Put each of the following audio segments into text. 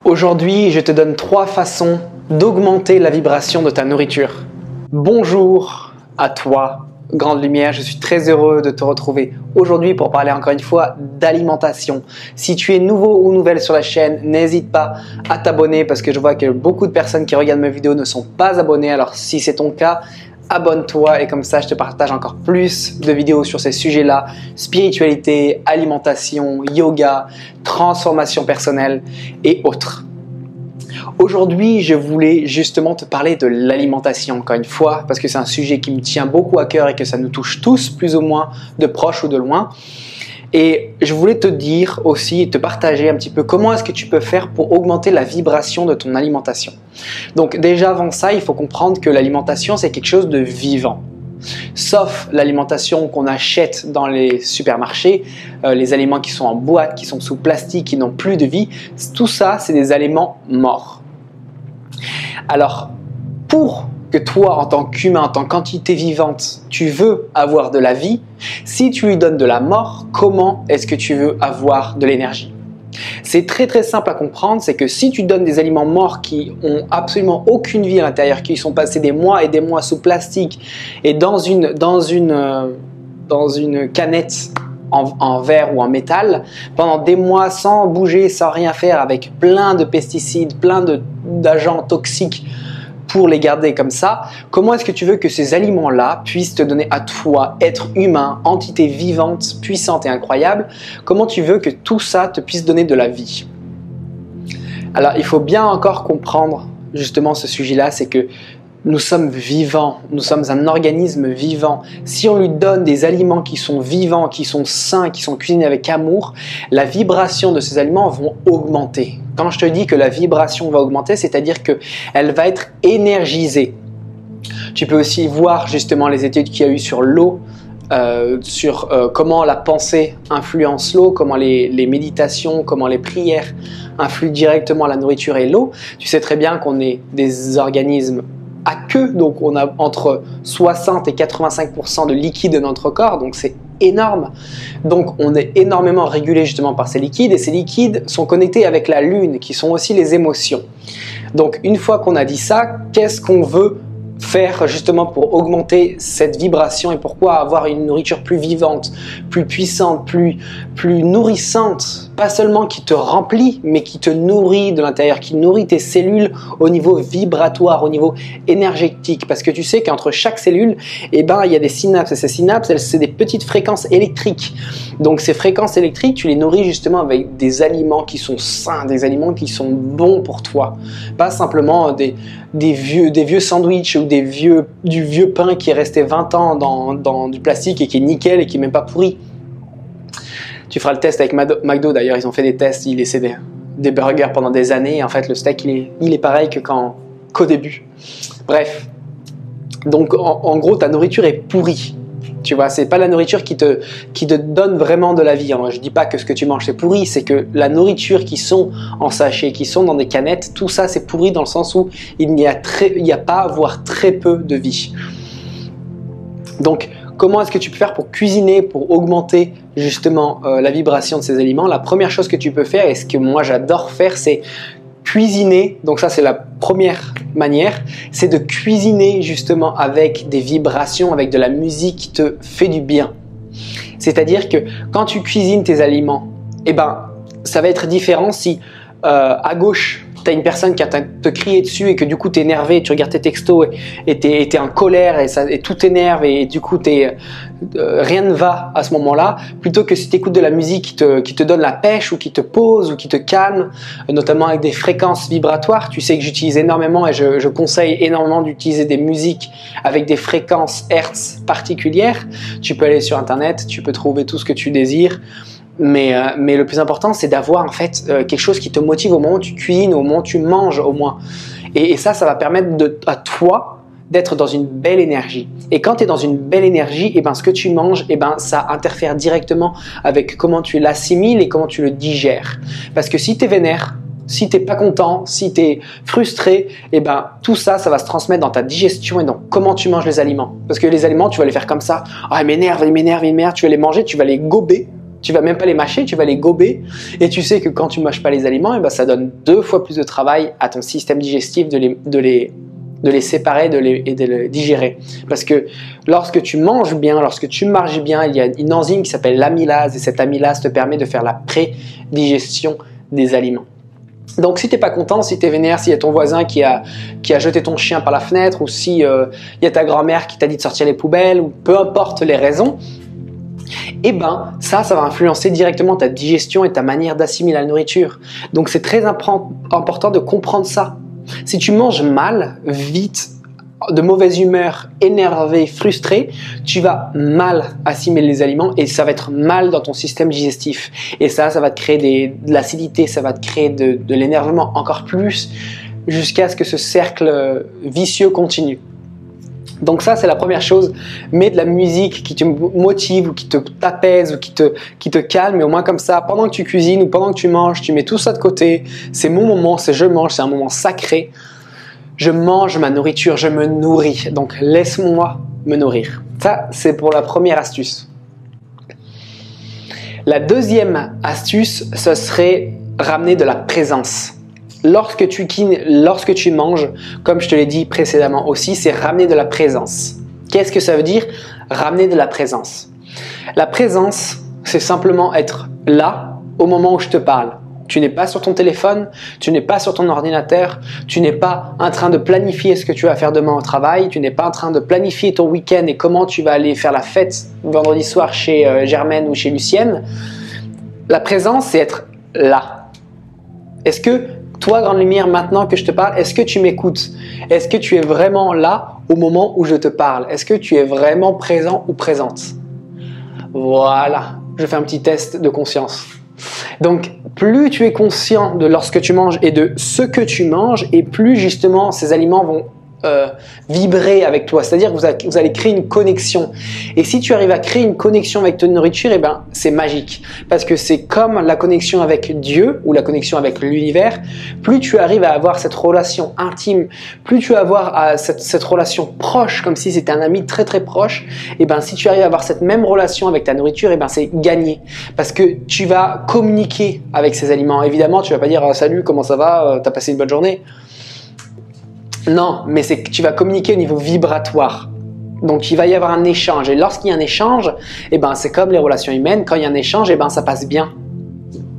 Aujourd'hui, je te donne 3 façons d'augmenter la vibration de ta nourriture. Bonjour à toi, Grande Lumière, je suis très heureux de te retrouver aujourd'hui pour parler encore une fois d'alimentation. Si tu es nouveau ou nouvelle sur la chaîne, n'hésite pas à t'abonner parce que je vois que beaucoup de personnes qui regardent mes vidéos ne sont pas abonnées. Alors si c'est ton cas, abonne-toi et comme ça je te partage encore plus de vidéos sur ces sujets-là, spiritualité, alimentation, yoga, transformation personnelle et autres. Aujourd'hui, je voulais justement te parler de l'alimentation encore une fois parce que c'est un sujet qui me tient beaucoup à cœur et que ça nous touche tous plus ou moins de proche ou de loin. Et je voulais te dire aussi et te partager un petit peu comment est-ce que tu peux faire pour augmenter la vibration de ton alimentation. Donc déjà avant ça, il faut comprendre que l'alimentation c'est quelque chose de vivant. Sauf l'alimentation qu'on achète dans les supermarchés, les aliments qui sont en boîte, qui sont sous plastique, qui n'ont plus de vie, tout ça c'est des aliments morts. Alors pour que toi, en tant qu'humain, en tant qu'entité vivante, tu veux avoir de la vie, si tu lui donnes de la mort, comment est-ce que tu veux avoir de l'énergie? C'est très très simple à comprendre, c'est que si tu donnes des aliments morts qui ont absolument aucune vie à l'intérieur, qui sont passés des mois et des mois sous plastique et dans une canette en verre ou en métal, pendant des mois sans bouger, sans rien faire, avec plein de pesticides, plein d'agents toxiques, pour les garder comme ça, comment est-ce que tu veux que ces aliments-là puissent te donner à toi, être humain, entité vivante, puissante et incroyable, comment tu veux que tout ça te puisse donner de la vie? Alors, il faut bien encore comprendre justement ce sujet-là, c'est que nous sommes vivants, nous sommes un organisme vivant. Si on lui donne des aliments qui sont vivants, qui sont sains, qui sont cuisinés avec amour, la vibration de ces aliments vont augmenter. Quand je te dis que la vibration va augmenter, c'est-à-dire qu'elle va être énergisée. Tu peux aussi voir justement les études qu'il y a eu sur l'eau, sur comment la pensée influence l'eau, comment les méditations, comment les prières influent directement la nourriture et l'eau. Tu sais très bien qu'on est des organismes à queue, donc on a entre 60 et 85% de liquide de notre corps, donc c'est énorme. Donc on est énormément régulé justement par ces liquides et ces liquides sont connectés avec la lune qui sont aussi les émotions. Donc une fois qu'on a dit ça, qu'est-ce qu'on veut faire justement pour augmenter cette vibration et pourquoi avoir une nourriture plus vivante, plus puissante, plus nourrissante, pas seulement qui te remplit, mais qui te nourrit de l'intérieur, qui nourrit tes cellules au niveau vibratoire, au niveau énergétique. Parce que tu sais qu'entre chaque cellule, il y a des synapses. Et ces synapses, c'est des petites fréquences électriques. Donc ces fréquences électriques, tu les nourris justement avec des aliments qui sont sains, des aliments qui sont bons pour toi. Pas simplement des vieux sandwichs ou du vieux pain qui est resté 20 ans dans du plastique et qui est nickel et qui n'est même pas pourri. Tu feras le test avec McDo d'ailleurs, ils ont fait des tests, ils laissaient des burgers pendant des années et en fait le steak il est pareil qu'au début. Bref, donc en gros ta nourriture est pourrie. Tu vois, c'est pas la nourriture qui te donne vraiment de la vie. Je dis pas que ce que tu manges c'est pourri, c'est que la nourriture qui sont en sachet, qui sont dans des canettes, tout ça c'est pourri dans le sens où il n'y a pas, voire très peu de vie. Donc, comment est-ce que tu peux faire pour cuisiner, pour augmenter justement la vibration de ces aliments? La première chose que tu peux faire, et ce que moi j'adore faire, c'est cuisiner. Donc ça c'est la première manière, c'est de cuisiner justement avec des vibrations, avec de la musique qui te fait du bien. C'est-à-dire que quand tu cuisines tes aliments, ça va être différent si à gauche tu as une personne qui a te crier dessus et que du coup tu es énervé, tu regardes tes textos et tu es en colère et tout t'énerve et du coup rien ne va à ce moment-là, plutôt que si tu écoutes de la musique qui te donne la pêche ou qui te pose ou qui te calme, notamment avec des fréquences vibratoires. Tu sais que j'utilise énormément et je conseille énormément d'utiliser des musiques avec des fréquences Hertz particulières. Tu peux aller sur internet, tu peux trouver tout ce que tu désires. Mais le plus important, c'est d'avoir en fait quelque chose qui te motive au moment où tu cuisines, au moment où tu manges au moins. Et ça va permettre à toi d'être dans une belle énergie. Et quand tu es dans une belle énergie, ce que tu manges, ça interfère directement avec comment tu l'assimiles et comment tu le digères. Parce que si tu es vénère, si tu n'es pas content, si tu es frustré, tout ça, ça va se transmettre dans ta digestion et dans comment tu manges les aliments. Parce que les aliments, tu vas les faire comme ça. Ah, il m'énerve, tu vas les manger, tu vas les gober. Tu vas même pas les mâcher, tu vas les gober. Et tu sais que quand tu mâches pas les aliments, ça donne 2 fois plus de travail à ton système digestif de les séparer et de les digérer. Parce que lorsque tu manges bien, lorsque tu marches bien, il y a une enzyme qui s'appelle l'amylase. Et cette amylase te permet de faire la pré-digestion des aliments. Donc si tu n'es pas content, si tu es vénère, s'il y a ton voisin qui a jeté ton chien par la fenêtre, ou si y a ta grand-mère qui t'a dit de sortir les poubelles, ou peu importe les raisons, ça va influencer directement ta digestion et ta manière d'assimiler la nourriture. Donc c'est très important de comprendre ça. Si tu manges mal, vite, de mauvaise humeur, énervé, frustré, tu vas mal assimiler les aliments et ça va être mal dans ton système digestif. Et ça va te créer de l'acidité, ça va te créer de l'énervement encore plus jusqu'à ce que ce cercle vicieux continue. Donc ça, c'est la première chose. Mets de la musique qui te motive ou qui t'apaise ou qui te calme. Et au moins comme ça, pendant que tu cuisines ou pendant que tu manges, tu mets tout ça de côté. C'est mon moment, c'est je mange, c'est un moment sacré. Je mange ma nourriture, je me nourris. Donc laisse-moi me nourrir. Ça, c'est pour la première astuce. La deuxième astuce, ce serait ramener de la présence. Lorsque tu manges, comme je te l'ai dit précédemment aussi, c'est ramener de la présence. Qu'est-ce que ça veut dire? Ramener de la présence. La présence, c'est simplement être là au moment où je te parle. Tu n'es pas sur ton téléphone, tu n'es pas sur ton ordinateur, tu n'es pas en train de planifier ce que tu vas faire demain au travail, tu n'es pas en train de planifier ton week-end et comment tu vas aller faire la fête vendredi soir chez Germaine ou chez Lucienne. La présence, c'est être là. Est-ce que toi, Grande Lumière, maintenant que je te parle, est-ce que tu m'écoutes? Est-ce que tu es vraiment là au moment où je te parle? Est-ce que tu es vraiment présent ou présente? Voilà, je fais un petit test de conscience. Donc, plus tu es conscient de lorsque tu manges et de ce que tu manges, et plus justement ces aliments vont vibrer avec toi. C'est-à-dire que vous allez créer une connexion. Et si tu arrives à créer une connexion avec ta nourriture, c'est magique. Parce que c'est comme la connexion avec Dieu ou la connexion avec l'univers. Plus tu arrives à avoir cette relation intime, plus tu vas avoir cette relation proche, comme si c'était un ami très très proche, si tu arrives à avoir cette même relation avec ta nourriture, c'est gagné. Parce que tu vas communiquer avec ces aliments. Évidemment, tu vas pas dire « Salut, comment ça va? T'as passé une bonne journée ?» Non, mais c'est que tu vas communiquer au niveau vibratoire. Donc, il va y avoir un échange. Et lorsqu'il y a un échange, c'est comme les relations humaines. Quand il y a un échange, ça passe bien.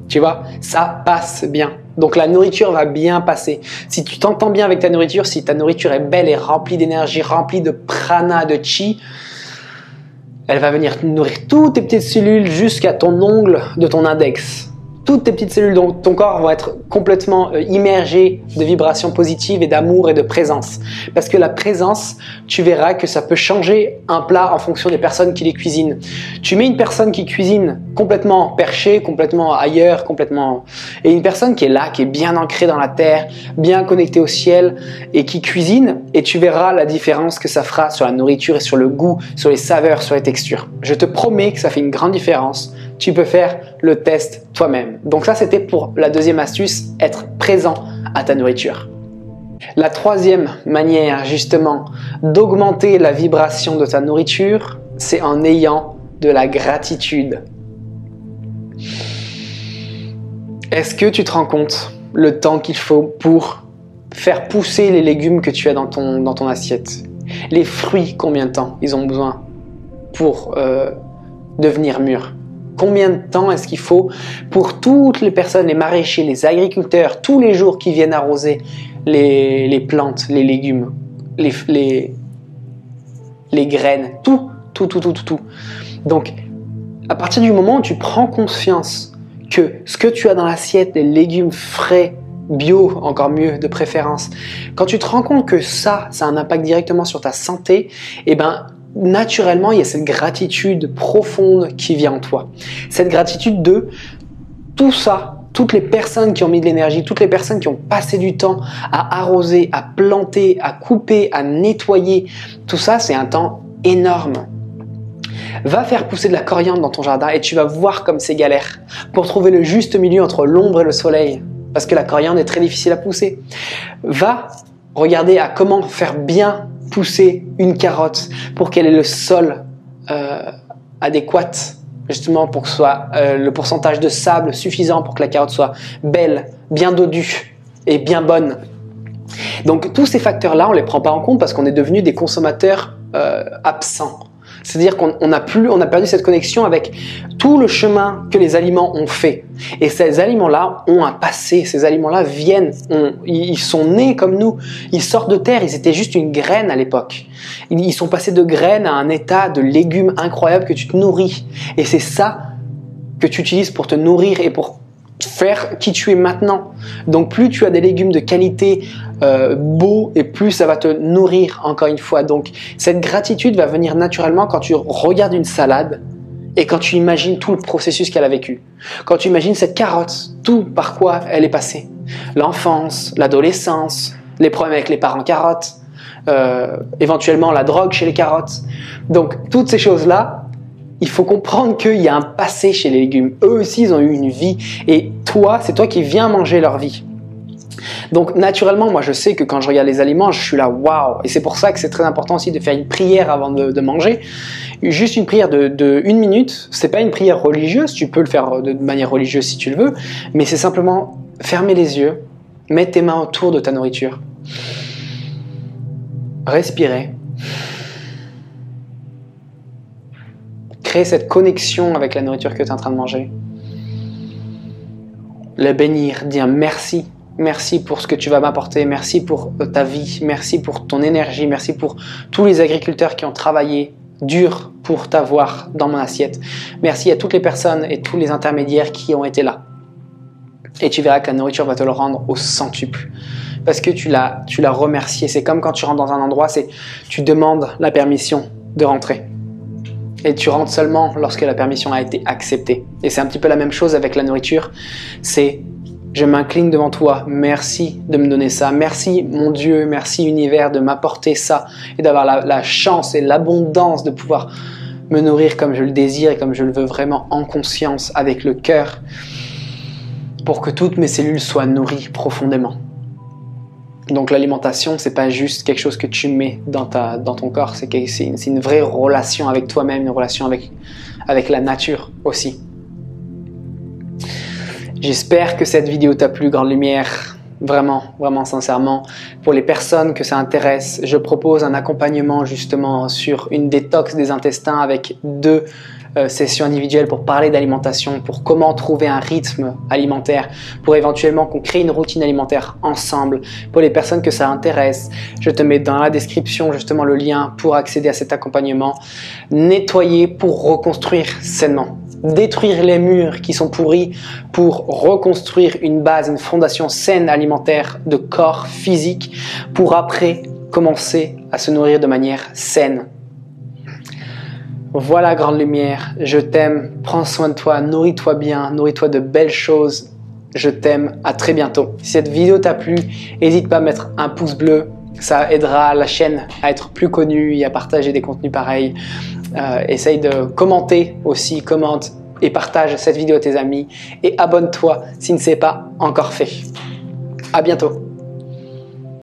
Tu vois, ça passe bien. Donc, la nourriture va bien passer. Si tu t'entends bien avec ta nourriture, si ta nourriture est belle et remplie d'énergie, remplie de prana, de chi, elle va venir nourrir toutes tes petites cellules jusqu'à ton ongle de ton index. Toutes tes petites cellules de ton corps vont être complètement immergées de vibrations positives et d'amour et de présence. Parce que la présence, tu verras que ça peut changer un plat en fonction des personnes qui les cuisinent. Tu mets une personne qui cuisine complètement perchée, complètement ailleurs, et une personne qui est là, qui est bien ancrée dans la terre, bien connectée au ciel et qui cuisine, et tu verras la différence que ça fera sur la nourriture et sur le goût, sur les saveurs, sur les textures. Je te promets que ça fait une grande différence. Tu peux faire le test toi-même. Donc ça, c'était pour la deuxième astuce, être présent à ta nourriture. La troisième manière, justement, d'augmenter la vibration de ta nourriture, c'est en ayant de la gratitude. Est-ce que tu te rends compte le temps qu'il faut pour faire pousser les légumes que tu as dans ton assiette? Les fruits, combien de temps ils ont besoin pour devenir mûrs? Combien de temps est-ce qu'il faut pour toutes les personnes, les maraîchers, les agriculteurs, tous les jours qui viennent arroser les plantes, les légumes, les graines, tout. Donc, à partir du moment où tu prends conscience que ce que tu as dans l'assiette, les légumes frais, bio, encore mieux de préférence, quand tu te rends compte que ça a un impact directement sur ta santé, naturellement, il y a cette gratitude profonde qui vient en toi. Cette gratitude de tout ça, toutes les personnes qui ont mis de l'énergie, toutes les personnes qui ont passé du temps à arroser, à planter, à couper, à nettoyer, tout ça, c'est un temps énorme. Va faire pousser de la coriandre dans ton jardin et tu vas voir comme c'est galère pour trouver le juste milieu entre l'ombre et le soleil, parce que la coriandre est très difficile à pousser. Va regarder à comment faire bien pousser une carotte pour qu'elle ait le sol adéquat justement pour que ce soit le pourcentage de sable suffisant pour que la carotte soit belle, bien dodue et bien bonne. Donc tous ces facteurs-là, on ne les prend pas en compte parce qu'on est devenu des consommateurs absents. C'est-à-dire qu'on a perdu cette connexion avec tout le chemin que les aliments ont fait. Et ces aliments-là ont un passé, ces aliments-là viennent, ils sont nés comme nous, ils sortent de terre, ils étaient juste une graine à l'époque. Ils sont passés de graines à un état de légumes incroyable que tu te nourris. Et c'est ça que tu utilises pour te nourrir et pour faire qui tu es maintenant. Donc plus tu as des légumes de qualité beaux et plus ça va te nourrir encore une fois. Donc cette gratitude va venir naturellement quand tu regardes une salade et quand tu imagines tout le processus qu'elle a vécu. Quand tu imagines cette carotte, tout par quoi elle est passée. L'enfance, l'adolescence, les problèmes avec les parents carottes, éventuellement la drogue chez les carottes. Donc toutes ces choses-là, il faut comprendre qu'il y a un passé chez les légumes. Eux aussi, ils ont eu une vie. Et toi, c'est toi qui viens manger leur vie. Donc, naturellement, moi, je sais que quand je regarde les aliments, je suis là, waouh! Et c'est pour ça que c'est très important aussi de faire une prière avant de manger. Juste une prière de 1 minute. C'est pas une prière religieuse. Tu peux le faire de manière religieuse si tu le veux. Mais c'est simplement fermer les yeux, mettre tes mains autour de ta nourriture, respirer, créer cette connexion avec la nourriture que tu es en train de manger. Le bénir, dire merci. Merci pour ce que tu vas m'apporter. Merci pour ta vie. Merci pour ton énergie. Merci pour tous les agriculteurs qui ont travaillé dur pour t'avoir dans mon assiette. Merci à toutes les personnes et tous les intermédiaires qui ont été là. Et tu verras que la nourriture va te le rendre au centuple. Parce que tu l'as remercié. C'est comme quand tu rentres dans un endroit, tu demandes la permission de rentrer. Et tu rentres seulement lorsque la permission a été acceptée. Et c'est un petit peu la même chose avec la nourriture. C'est je m'incline devant toi, merci de me donner ça. Merci mon Dieu, merci univers de m'apporter ça. Et d'avoir la chance et l'abondance de pouvoir me nourrir comme je le désire et comme je le veux vraiment en conscience, avec le cœur. Pour que toutes mes cellules soient nourries profondément. Donc l'alimentation, c'est pas juste quelque chose que tu mets dans ton corps, c'est une vraie relation avec toi-même, une relation avec la nature aussi. J'espère que cette vidéo t'a plu, Grande Lumière, vraiment, vraiment sincèrement. Pour les personnes que ça intéresse, je propose un accompagnement justement sur une détox des intestins avec 2 sessions individuelles pour parler d'alimentation, pour comment trouver un rythme alimentaire, pour éventuellement qu'on crée une routine alimentaire ensemble. Pour les personnes que ça intéresse, je te mets dans la description justement le lien pour accéder à cet accompagnement. Nettoyer pour reconstruire sainement. Détruire les murs qui sont pourris pour reconstruire une base, une fondation saine alimentaire de corps physique pour après commencer à se nourrir de manière saine. Voilà, Grande Lumière, je t'aime, prends soin de toi, nourris-toi bien, nourris-toi de belles choses. Je t'aime, à très bientôt. Si cette vidéo t'a plu, n'hésite pas à mettre un pouce bleu, ça aidera la chaîne à être plus connue et à partager des contenus pareils. Essaye de commenter aussi, commente et partage cette vidéo à tes amis et abonne-toi si ce n'est pas encore fait. À bientôt.